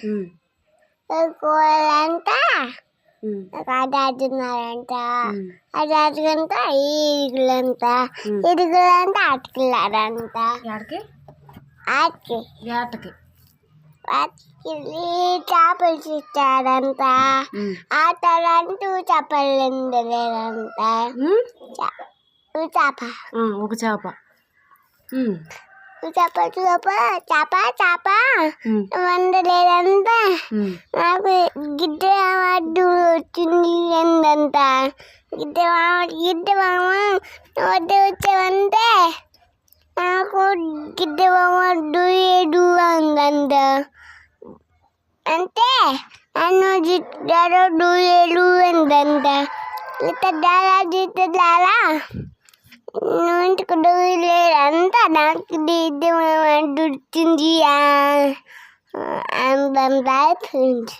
ఉమ్, కూలంట ఉమ్, అదాడుతున్నారంట ఉమ్, అదాడుకుంట ఈగులంట ఉమ్. ఇరుగులంట ఆటకెళ్ళారంట యాడికి ఆటకి వేటకి. ఆటకెళ్ళి చేపలు చూస్తారంట ఉమ్, ఆటలంటూ చేపలు లేదంట ఉమ్, చేప ఒక చేప. ఉమ్, చేప చేప చేప చేప ఉమ్, వండలేదంట ఉమ్, నాకు గిడ్డ అడ్డు వచ్చింది ఏందంట గిడ్డ మామ వద్ద వచ్చావంటే నాకు గిడ్డ మామ అడ్డు ఏడు అందంట అంటే నన్ను జిడ్డాడు ఏడు అందంట జిడ్డాలా జిడ్డాలా నువ్వు ఇంటికి లేదంతా నాకు గిడ్డ మామ అడ్డు వచ్చింది అందంట అయిపోయింది.